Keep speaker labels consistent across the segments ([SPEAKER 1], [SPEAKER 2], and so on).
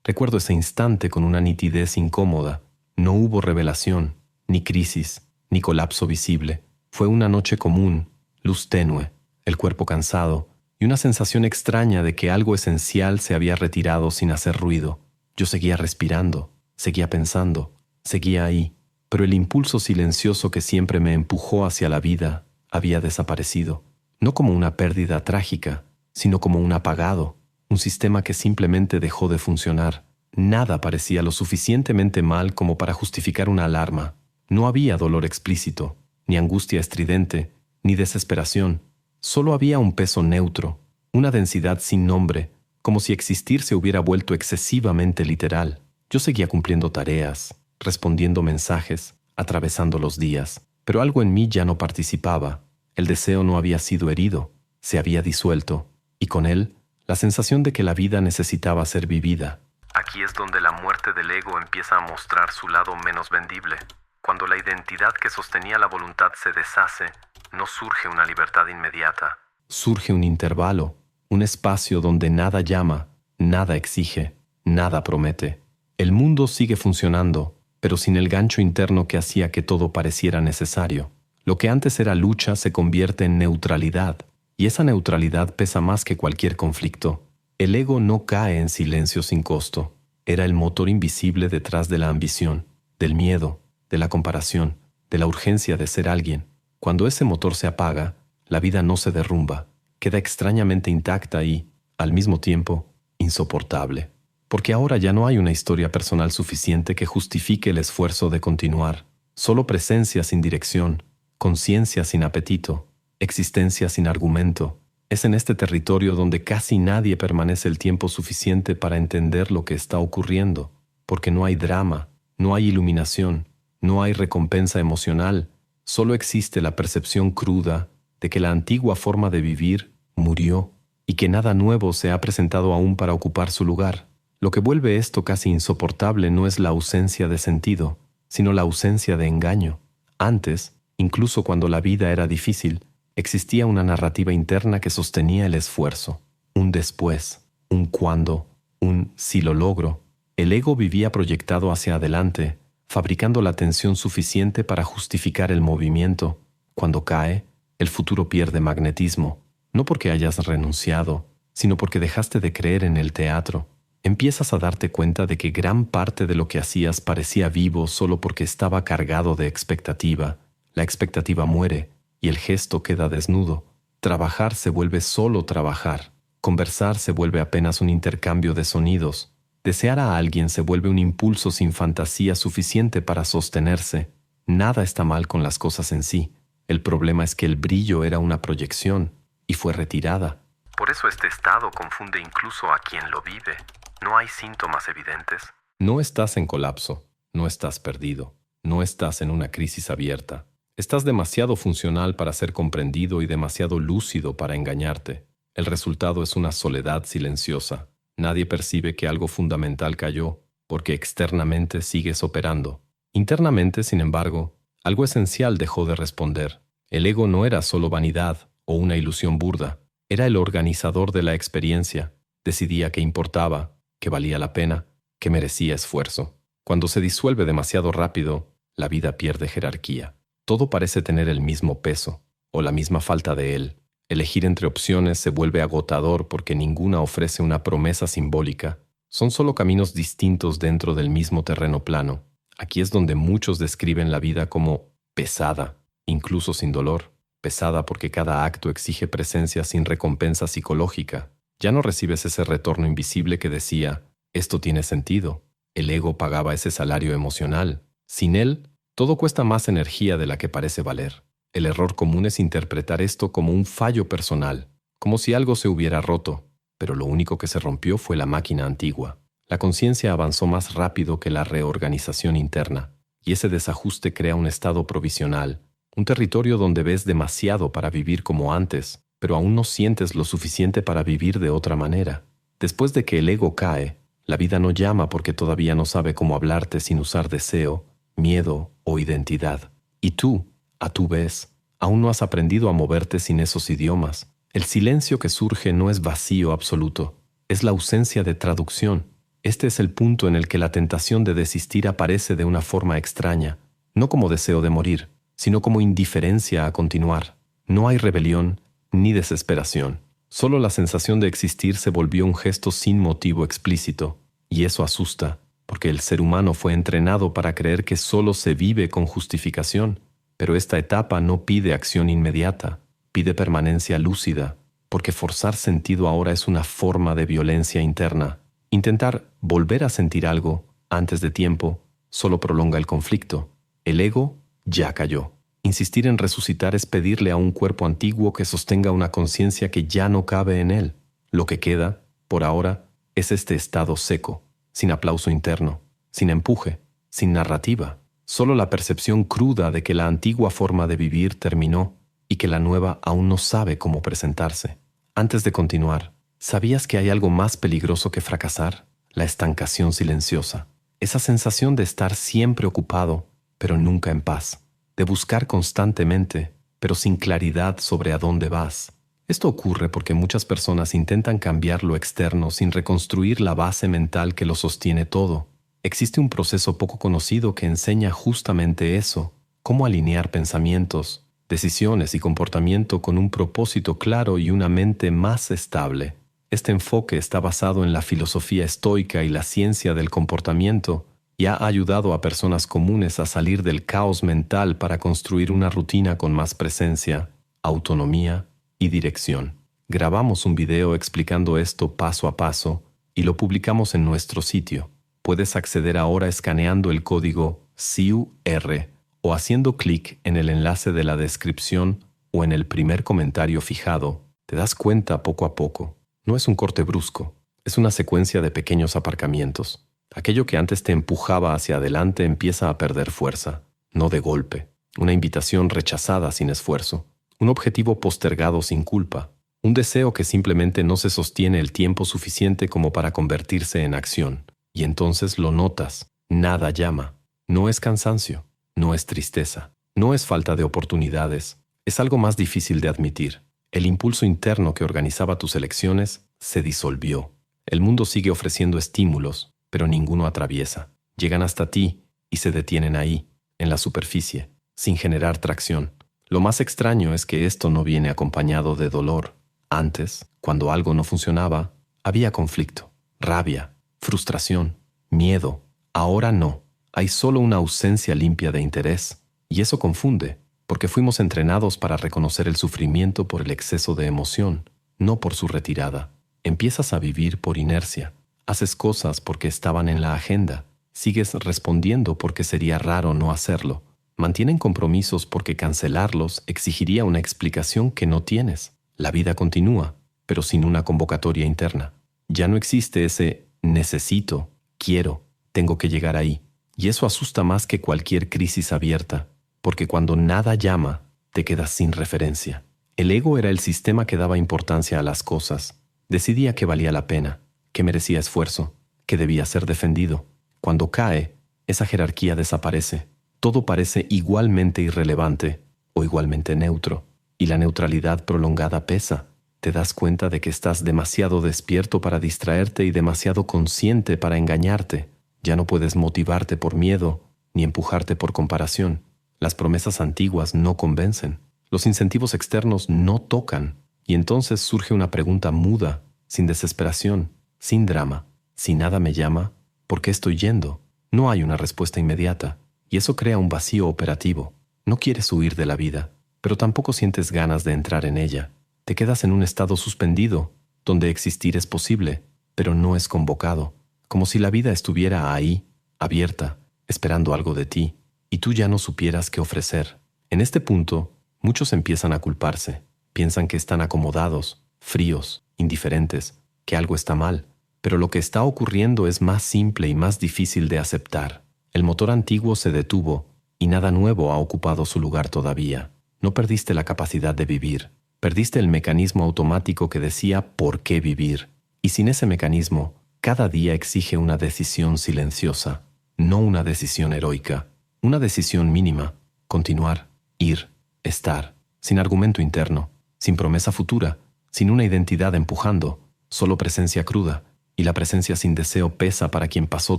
[SPEAKER 1] Recuerdo ese instante con una nitidez incómoda. No hubo revelación, ni crisis, ni colapso visible. Fue una noche común, luz tenue, el cuerpo cansado y una sensación extraña de que algo esencial se había retirado sin hacer ruido. Yo seguía respirando, seguía pensando, seguía ahí, pero el impulso silencioso que siempre me empujó hacia la vida había desaparecido. No como una pérdida trágica, sino como un apagado, un sistema que simplemente dejó de funcionar. Nada parecía lo suficientemente mal como para justificar una alarma. No había dolor explícito, ni angustia estridente, ni desesperación. Solo había un peso neutro, una densidad sin nombre, como si existir se hubiera vuelto excesivamente literal. Yo seguía cumpliendo tareas, respondiendo mensajes, atravesando los días, pero algo en mí ya no participaba. El deseo no había sido herido, se había disuelto, y con él, la sensación de que la vida necesitaba ser vivida. Aquí es donde la muerte del ego empieza a mostrar su lado menos vendible. Cuando la identidad que sostenía la voluntad se deshace, no surge una libertad inmediata. Surge un intervalo, un espacio donde nada llama, nada exige, nada promete. El mundo sigue funcionando, pero sin el gancho interno que hacía que todo pareciera necesario. Lo que antes era lucha se convierte en neutralidad, y esa neutralidad pesa más que cualquier conflicto. El ego no cae en silencio sin costo. Era el motor invisible detrás de la ambición, del miedo, de la comparación, de la urgencia de ser alguien. Cuando ese motor se apaga, la vida no se derrumba, queda extrañamente intacta y, al mismo tiempo, insoportable. Porque ahora ya no hay una historia personal suficiente que justifique el esfuerzo de continuar. Solo presencia sin dirección, conciencia sin apetito, existencia sin argumento. Es en este territorio donde casi nadie permanece el tiempo suficiente para entender lo que está ocurriendo, porque no hay drama, no hay iluminación, no hay recompensa emocional, solo existe la percepción cruda de que la antigua forma de vivir murió y que nada nuevo se ha presentado aún para ocupar su lugar. Lo que vuelve esto casi insoportable no es la ausencia de sentido, sino la ausencia de engaño. Antes, incluso cuando la vida era difícil, existía una narrativa interna que sostenía el esfuerzo, un después, un cuándo, un si lo logro. El ego vivía proyectado hacia adelante, fabricando la tensión suficiente para justificar el movimiento. Cuando cae, el futuro pierde magnetismo, no porque hayas renunciado, sino porque dejaste de creer en el teatro. Empiezas a darte cuenta de que gran parte de lo que hacías parecía vivo solo porque estaba cargado de expectativa. La expectativa muere y el gesto queda desnudo. Trabajar se vuelve solo trabajar. Conversar se vuelve apenas un intercambio de sonidos. Desear a alguien se vuelve un impulso sin fantasía suficiente para sostenerse. Nada está mal con las cosas en sí. El problema es que el brillo era una proyección y fue retirada. Por eso este estado confunde incluso a quien lo vive. No hay síntomas evidentes. No estás en colapso, no estás perdido, no estás en una crisis abierta. Estás demasiado funcional para ser comprendido y demasiado lúcido para engañarte. El resultado es una soledad silenciosa. Nadie percibe que algo fundamental cayó, porque externamente sigues operando. Internamente, sin embargo, algo esencial dejó de responder. El ego no era solo vanidad o una ilusión burda. Era el organizador de la experiencia. Decidía qué importaba, que valía la pena, que merecía esfuerzo. Cuando se disuelve demasiado rápido, la vida pierde jerarquía. Todo parece tener el mismo peso, o la misma falta de él. Elegir entre opciones se vuelve agotador porque ninguna ofrece una promesa simbólica. Son solo caminos distintos dentro del mismo terreno plano. Aquí es donde muchos describen la vida como pesada, incluso sin dolor. Pesada porque cada acto exige presencia sin recompensa psicológica. Ya no recibes ese retorno invisible que decía, esto tiene sentido. El ego pagaba ese salario emocional. Sin él, todo cuesta más energía de la que parece valer. El error común es interpretar esto como un fallo personal, como si algo se hubiera roto, pero lo único que se rompió fue la máquina antigua. La conciencia avanzó más rápido que la reorganización interna, y ese desajuste crea un estado provisional, un territorio donde ves demasiado para vivir como antes, pero aún no sientes lo suficiente para vivir de otra manera. Después de que el ego cae, la vida no llama porque todavía no sabe cómo hablarte sin usar deseo, miedo o identidad. Y tú, a tu vez, aún no has aprendido a moverte sin esos idiomas. El silencio que surge no es vacío absoluto, es la ausencia de traducción. Este es el punto en el que la tentación de desistir aparece de una forma extraña, no como deseo de morir, sino como indiferencia a continuar. No hay rebelión ni desesperación. Solo la sensación de existir se volvió un gesto sin motivo explícito, y eso asusta, porque el ser humano fue entrenado para creer que solo se vive con justificación, pero esta etapa no pide acción inmediata, pide permanencia lúcida, porque forzar sentido ahora es una forma de violencia interna. Intentar volver a sentir algo antes de tiempo solo prolonga el conflicto. El ego ya cayó. Insistir en resucitar es pedirle a un cuerpo antiguo que sostenga una conciencia que ya no cabe en él. Lo que queda, por ahora, es este estado seco, sin aplauso interno, sin empuje, sin narrativa. Solo la percepción cruda de que la antigua forma de vivir terminó y que la nueva aún no sabe cómo presentarse. Antes de continuar, ¿sabías que hay algo más peligroso que fracasar? La estancación silenciosa. Esa sensación de estar siempre ocupado, pero nunca en paz. De buscar constantemente, pero sin claridad sobre a dónde vas. Esto ocurre porque muchas personas intentan cambiar lo externo sin reconstruir la base mental que lo sostiene todo. Existe un proceso poco conocido que enseña justamente eso, cómo alinear pensamientos, decisiones y comportamiento con un propósito claro y una mente más estable. Este enfoque está basado en la filosofía estoica y la ciencia del comportamiento y ha ayudado a personas comunes a salir del caos mental para construir una rutina con más presencia, autonomía y dirección. Grabamos un video explicando esto paso a paso y lo publicamos en nuestro sitio. Puedes acceder ahora escaneando el código CUR o haciendo clic en el enlace de la descripción o en el primer comentario fijado. Te das cuenta poco a poco. No es un corte brusco, es una secuencia de pequeños aparcamientos. Aquello que antes te empujaba hacia adelante empieza a perder fuerza, no de golpe. Una invitación rechazada sin esfuerzo, un objetivo postergado sin culpa, un deseo que simplemente no se sostiene el tiempo suficiente como para convertirse en acción. Y entonces lo notas, nada llama. No es cansancio, no es tristeza, no es falta de oportunidades, es algo más difícil de admitir. El impulso interno que organizaba tus elecciones se disolvió. El mundo sigue ofreciendo estímulos, pero ninguno atraviesa. Llegan hasta ti y se detienen ahí, en la superficie, sin generar tracción. Lo más extraño es que esto no viene acompañado de dolor. Antes, cuando algo no funcionaba, había conflicto, rabia, frustración, miedo. Ahora no. Hay solo una ausencia limpia de interés. Y eso confunde, porque fuimos entrenados para reconocer el sufrimiento por el exceso de emoción, no por su retirada. Empiezas a vivir por inercia. Haces cosas porque estaban en la agenda. Sigues respondiendo porque sería raro no hacerlo. Mantienen compromisos porque cancelarlos exigiría una explicación que no tienes. La vida continúa, pero sin una convocatoria interna. Ya no existe ese necesito, quiero, tengo que llegar ahí. Y eso asusta más que cualquier crisis abierta, porque cuando nada llama, te quedas sin referencia. El ego era el sistema que daba importancia a las cosas. Decidía que valía la pena, que merecía esfuerzo, que debía ser defendido. Cuando cae, esa jerarquía desaparece. Todo parece igualmente irrelevante o igualmente neutro, y la neutralidad prolongada pesa. Te das cuenta de que estás demasiado despierto para distraerte y demasiado consciente para engañarte. Ya no puedes motivarte por miedo ni empujarte por comparación. Las promesas antiguas no convencen. Los incentivos externos no tocan. Y entonces surge una pregunta muda, sin desesperación, sin drama. Si nada me llama, ¿por qué estoy yendo? No hay una respuesta inmediata. Y eso crea un vacío operativo. No quieres huir de la vida, pero tampoco sientes ganas de entrar en ella. Te quedas en un estado suspendido, donde existir es posible, pero no es convocado. Como si la vida estuviera ahí, abierta, esperando algo de ti, y tú ya no supieras qué ofrecer. En este punto, muchos empiezan a culparse. Piensan que están acomodados, fríos, indiferentes, que algo está mal. Pero lo que está ocurriendo es más simple y más difícil de aceptar. El motor antiguo se detuvo y nada nuevo ha ocupado su lugar todavía. No perdiste la capacidad de vivir. Perdiste el mecanismo automático que decía por qué vivir. Y sin ese mecanismo, cada día exige una decisión silenciosa, no una decisión heroica, una decisión mínima, continuar, ir, estar, sin argumento interno, sin promesa futura, sin una identidad empujando, solo presencia cruda. y la presencia sin deseo pesa para quien pasó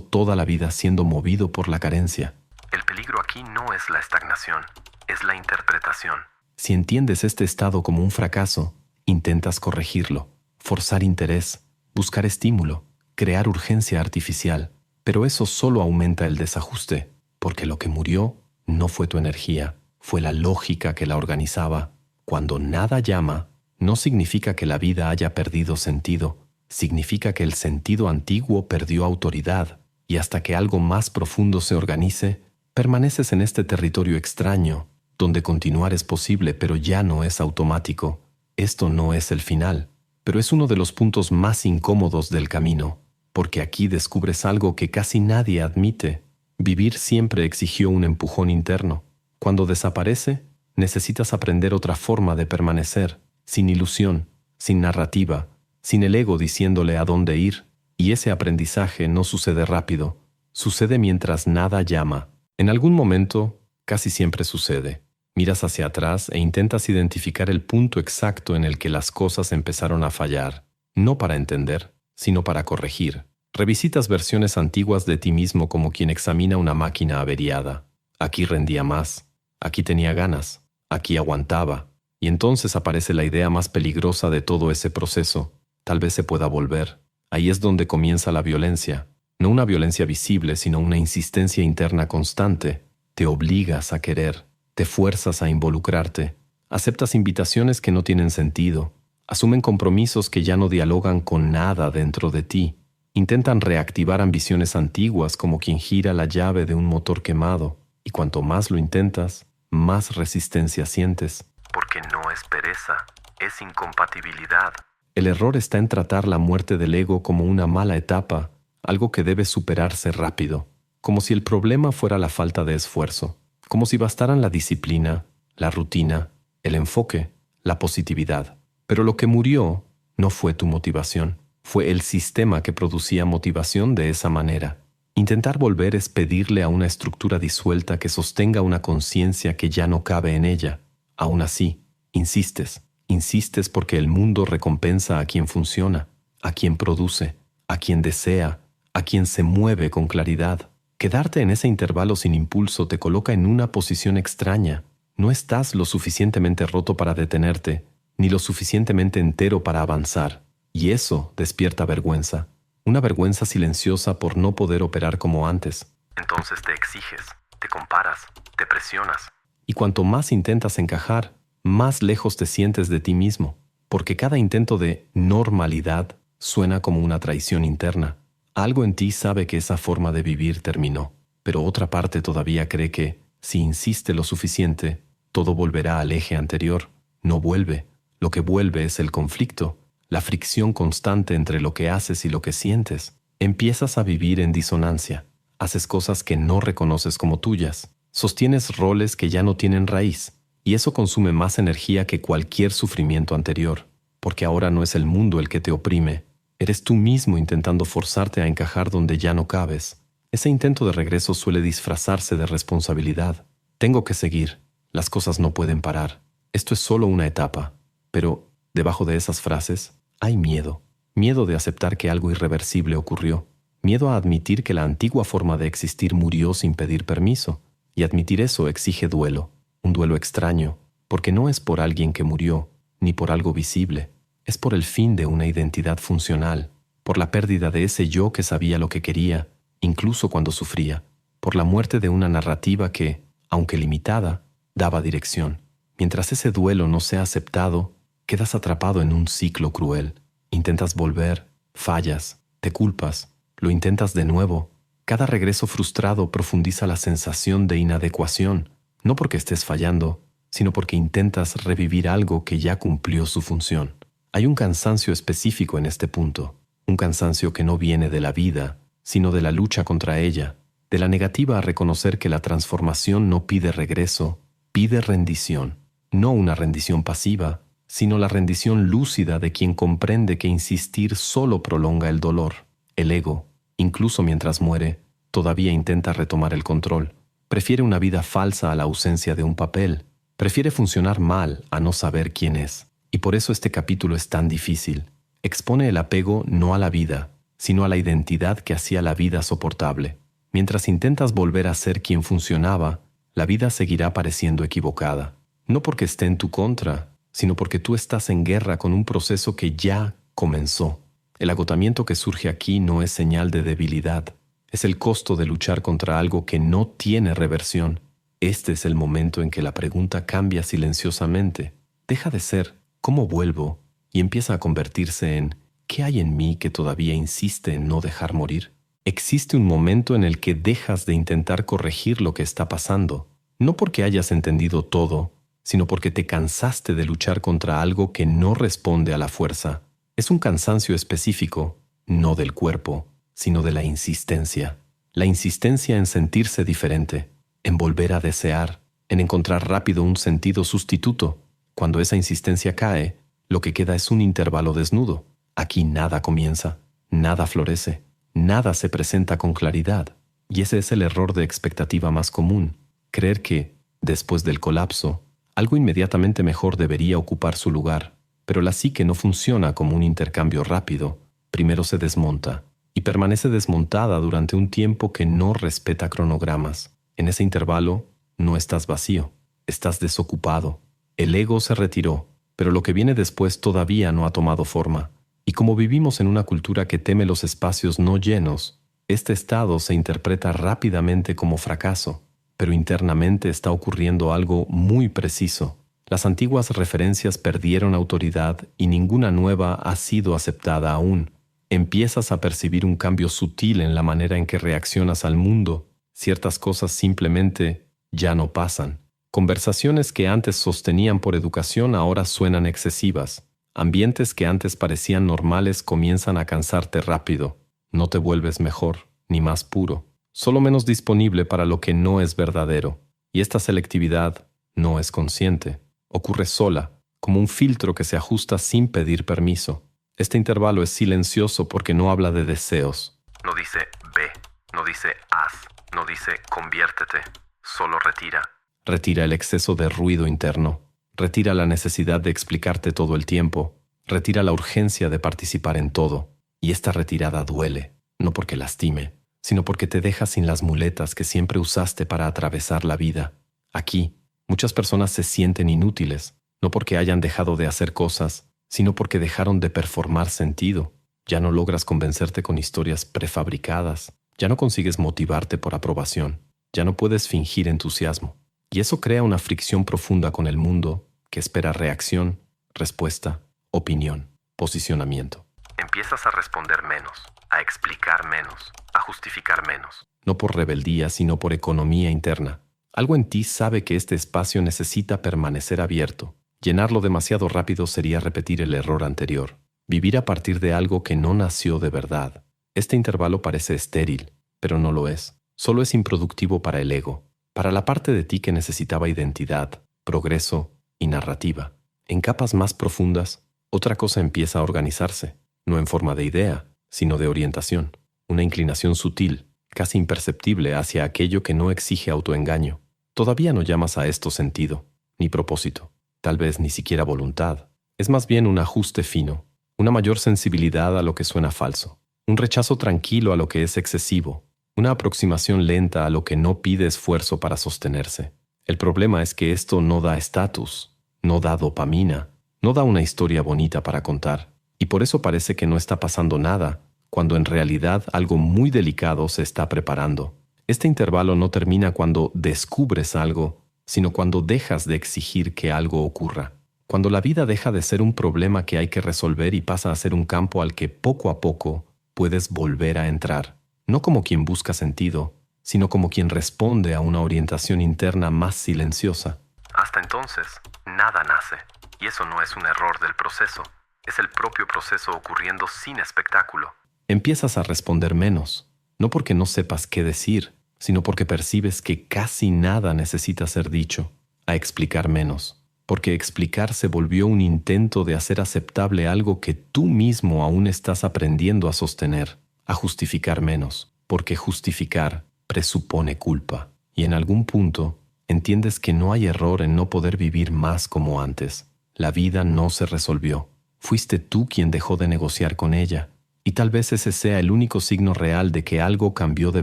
[SPEAKER 1] toda la vida siendo movido por la carencia. El peligro aquí no es la estagnación, es la interpretación. Si entiendes este estado como un fracaso, intentas corregirlo, forzar interés, buscar estímulo, crear urgencia artificial, pero eso solo aumenta el desajuste, porque lo que murió no fue tu energía, fue la lógica que la organizaba. Cuando nada llama, no significa que la vida haya perdido sentido, significa que el sentido antiguo perdió autoridad, y hasta que algo más profundo se organice, permaneces en este territorio extraño, donde continuar es posible pero ya no es automático. Esto no es el final, pero es uno de los puntos más incómodos del camino, porque aquí descubres algo que casi nadie admite. Vivir siempre exigió un empujón interno. Cuando desaparece, necesitas aprender otra forma de permanecer, sin ilusión, sin narrativa, sin el ego diciéndole a dónde ir. Y ese aprendizaje no sucede rápido, sucede mientras nada llama. En algún momento, casi siempre sucede. Miras hacia atrás e intentas identificar el punto exacto en el que las cosas empezaron a fallar, no para entender, sino para corregir. Revisitas versiones antiguas de ti mismo como quien examina una máquina averiada. Aquí rendía más, aquí tenía ganas, aquí aguantaba. Y entonces aparece la idea más peligrosa de todo ese proceso. Tal vez se pueda volver. Ahí es donde comienza la violencia. No una violencia visible, sino una insistencia interna constante. Te obligas a querer. Te fuerzas a involucrarte, aceptas invitaciones que no tienen sentido, asumen compromisos que ya no dialogan con nada dentro de ti, intentan reactivar ambiciones antiguas como quien gira la llave de un motor quemado, y cuanto más lo intentas, más resistencia sientes. Porque no es pereza, es incompatibilidad. El error está en tratar la muerte del ego como una mala etapa, algo que debe superarse rápido, como si el problema fuera la falta de esfuerzo. Como si bastaran la disciplina, la rutina, el enfoque, la positividad. Pero lo que murió no fue tu motivación, fue el sistema que producía motivación de esa manera. Intentar volver es pedirle a una estructura disuelta que sostenga una conciencia que ya no cabe en ella. Aún así, insistes porque el mundo recompensa a quien funciona, a quien produce, a quien desea, a quien se mueve con claridad. Quedarte en ese intervalo sin impulso te coloca en una posición extraña. No estás lo suficientemente roto para detenerte, ni lo suficientemente entero para avanzar. Y eso despierta vergüenza. Una vergüenza silenciosa por no poder operar como antes. Entonces te exiges, te comparas, te presionas. Y cuanto más intentas encajar, más lejos te sientes de ti mismo. Porque cada intento de normalidad suena como una traición interna. Algo en ti sabe que esa forma de vivir terminó, pero otra parte todavía cree que, si insiste lo suficiente, todo volverá al eje anterior. No vuelve. Lo que vuelve es el conflicto, la fricción constante entre lo que haces y lo que sientes. Empiezas a vivir en disonancia. Haces cosas que no reconoces como tuyas. Sostienes roles que ya no tienen raíz, y eso consume más energía que cualquier sufrimiento anterior, porque ahora no es el mundo el que te oprime. Eres tú mismo intentando forzarte a encajar donde ya no cabes. Ese intento de regreso suele disfrazarse de responsabilidad. Tengo que seguir. Las cosas no pueden parar. Esto es solo una etapa. Pero, debajo de esas frases, hay miedo. Miedo de aceptar que algo irreversible ocurrió. Miedo a admitir que la antigua forma de existir murió sin pedir permiso. Y admitir eso exige duelo. Un duelo extraño, porque no es por alguien que murió, ni por algo visible. Es por el fin de una identidad funcional, por la pérdida de ese yo que sabía lo que quería, incluso cuando sufría, por la muerte de una narrativa que, aunque limitada, daba dirección. Mientras ese duelo no sea aceptado, quedas atrapado en un ciclo cruel. Intentas volver, fallas, te culpas, lo intentas de nuevo. Cada regreso frustrado profundiza la sensación de inadecuación, no porque estés fallando, sino porque intentas revivir algo que ya cumplió su función. Hay un cansancio específico en este punto, un cansancio que no viene de la vida, sino de la lucha contra ella, de la negativa a reconocer que la transformación no pide regreso, pide rendición. No una rendición pasiva, sino la rendición lúcida de quien comprende que insistir solo prolonga el dolor. El ego, incluso mientras muere, todavía intenta retomar el control. Prefiere una vida falsa a la ausencia de un papel. Prefiere funcionar mal a no saber quién es. Y por eso este capítulo es tan difícil. Expone el apego no a la vida, sino a la identidad que hacía la vida soportable. Mientras intentas volver a ser quien funcionaba, la vida seguirá pareciendo equivocada. No porque esté en tu contra, sino porque tú estás en guerra con un proceso que ya comenzó. El agotamiento que surge aquí no es señal de debilidad. Es el costo de luchar contra algo que no tiene reversión. Este es el momento en que la pregunta cambia silenciosamente. Deja de ser ¿cómo vuelvo? Y empieza a convertirse en ¿qué hay en mí que todavía insiste en no dejar morir? Existe un momento en el que dejas de intentar corregir lo que está pasando, no porque hayas entendido todo, sino porque te cansaste de luchar contra algo que no responde a la fuerza. Es un cansancio específico, no del cuerpo, sino de la insistencia. La insistencia en sentirse diferente, en volver a desear, en encontrar rápido un sentido sustituto. Cuando esa insistencia cae, lo que queda es un intervalo desnudo. Aquí nada comienza, nada florece, nada se presenta con claridad. Y ese es el error de expectativa más común. Creer que, después del colapso, algo inmediatamente mejor debería ocupar su lugar. Pero la psique no funciona como un intercambio rápido. Primero se desmonta y permanece desmontada durante un tiempo que no respeta cronogramas. En ese intervalo no estás vacío, estás desocupado. El ego se retiró, pero lo que viene después todavía no ha tomado forma. Y como vivimos en una cultura que teme los espacios no llenos, este estado se interpreta rápidamente como fracaso, pero internamente está ocurriendo algo muy preciso. Las antiguas referencias perdieron autoridad y ninguna nueva ha sido aceptada aún. Empiezas a percibir un cambio sutil en la manera en que reaccionas al mundo. Ciertas cosas simplemente ya no pasan. Conversaciones que antes sostenían por educación ahora suenan excesivas. Ambientes que antes parecían normales comienzan a cansarte rápido. No te vuelves mejor, ni más puro, solo menos disponible para lo que no es verdadero. Y esta selectividad no es consciente. Ocurre sola, como un filtro que se ajusta sin pedir permiso. Este intervalo es silencioso porque no habla de deseos. No dice ve, no dice haz, no dice conviértete, solo retira. Retira el exceso de ruido interno. Retira la necesidad de explicarte todo el tiempo. Retira la urgencia de participar en todo. Y esta retirada duele, no porque lastime, sino porque te deja sin las muletas que siempre usaste para atravesar la vida. Aquí, muchas personas se sienten inútiles, no porque hayan dejado de hacer cosas, sino porque dejaron de performar sentido. Ya no logras convencerte con historias prefabricadas. Ya no consigues motivarte por aprobación. Ya no puedes fingir entusiasmo. Y eso crea una fricción profunda con el mundo que espera reacción, respuesta, opinión, posicionamiento. Empiezas a responder menos, a explicar menos, a justificar menos. No por rebeldía, sino por economía interna. Algo en ti sabe que este espacio necesita permanecer abierto. Llenarlo demasiado rápido sería repetir el error anterior. Vivir a partir de algo que no nació de verdad. Este intervalo parece estéril, pero no lo es. Solo es improductivo para el ego, para la parte de ti que necesitaba identidad, progreso y narrativa. En capas más profundas, otra cosa empieza a organizarse, no en forma de idea, sino de orientación. Una inclinación sutil, casi imperceptible hacia aquello que no exige autoengaño. Todavía no llamas a esto sentido, ni propósito, tal vez ni siquiera voluntad. Es más bien un ajuste fino, una mayor sensibilidad a lo que suena falso, un rechazo tranquilo a lo que es excesivo, una aproximación lenta a lo que no pide esfuerzo para sostenerse. El problema es que esto no da estatus, no da dopamina, no da una historia bonita para contar, y por eso parece que no está pasando nada, cuando en realidad algo muy delicado se está preparando. Este intervalo no termina cuando descubres algo, sino cuando dejas de exigir que algo ocurra. Cuando la vida deja de ser un problema que hay que resolver y pasa a ser un campo al que poco a poco puedes volver a entrar. No como quien busca sentido, sino como quien responde a una orientación interna más silenciosa. Hasta entonces, nada nace. Y eso no es un error del proceso. Es el propio proceso ocurriendo sin espectáculo. Empiezas a responder menos, no porque no sepas qué decir, sino porque percibes que casi nada necesita ser dicho, a explicar menos, porque explicar se volvió un intento de hacer aceptable algo que tú mismo aún estás aprendiendo a sostener, a justificar menos, porque justificar presupone culpa, y en algún punto entiendes que no hay error en no poder vivir más como antes. La vida no se resolvió. Fuiste tú quien dejó de negociar con ella. Y tal vez ese sea el único signo real de que algo cambió de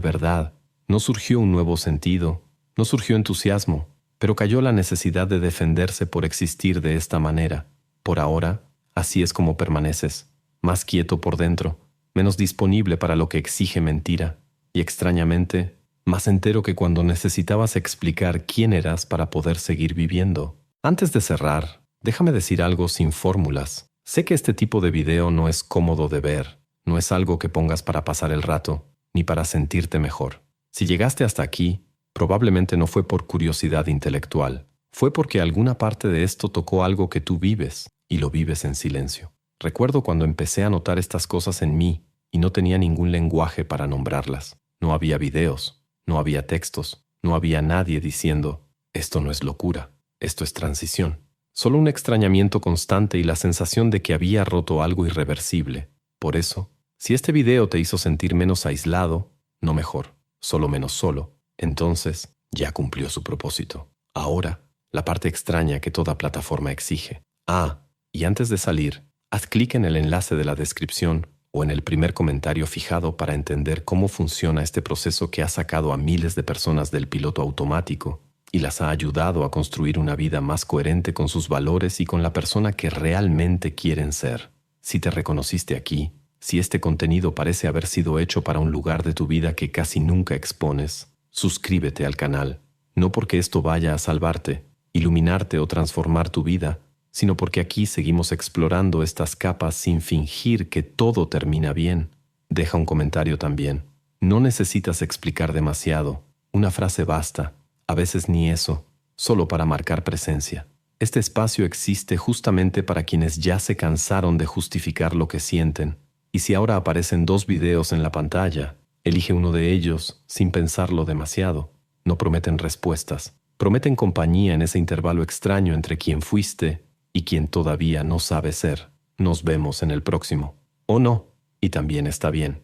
[SPEAKER 1] verdad. No surgió un nuevo sentido, no surgió entusiasmo, pero cayó la necesidad de defenderse por existir de esta manera. Por ahora, así es como permaneces, más quieto por dentro, menos disponible para lo que exige mentira, y extrañamente, más entero que cuando necesitabas explicar quién eras para poder seguir viviendo. Antes de cerrar, déjame decir algo sin fórmulas. Sé que este tipo de video no es cómodo de ver, no es algo que pongas para pasar el rato, ni para sentirte mejor. Si llegaste hasta aquí, probablemente no fue por curiosidad intelectual, fue porque alguna parte de esto tocó algo que tú vives, y lo vives en silencio. Recuerdo cuando empecé a notar estas cosas en mí, y no tenía ningún lenguaje para nombrarlas. No había videos, no había textos, no había nadie diciendo, esto no es locura, esto es transición. Solo un extrañamiento constante y la sensación de que había roto algo irreversible. Por eso, si este video te hizo sentir menos aislado, no mejor, solo menos solo, entonces ya cumplió su propósito. Ahora, la parte extraña que toda plataforma exige. Y antes de salir, haz clic en el enlace de la descripción o en el primer comentario fijado para entender cómo funciona este proceso que ha sacado a miles de personas del piloto automático y las ha ayudado a construir una vida más coherente con sus valores y con la persona que realmente quieren ser. Si te reconociste aquí, si este contenido parece haber sido hecho para un lugar de tu vida que casi nunca expones, suscríbete al canal, no porque esto vaya a salvarte, iluminarte o transformar tu vida, sino porque aquí seguimos explorando estas capas sin fingir que todo termina bien. Deja un comentario también. No necesitas explicar demasiado. Una frase basta. A veces ni eso, solo para marcar presencia. Este espacio existe justamente para quienes ya se cansaron de justificar lo que sienten. Y si ahora aparecen 2 videos en la pantalla, elige uno de ellos sin pensarlo demasiado. No prometen respuestas. Prometen compañía en ese intervalo extraño entre quien fuiste y quien todavía no sabe ser. Nos vemos en el próximo. O no, y también está bien.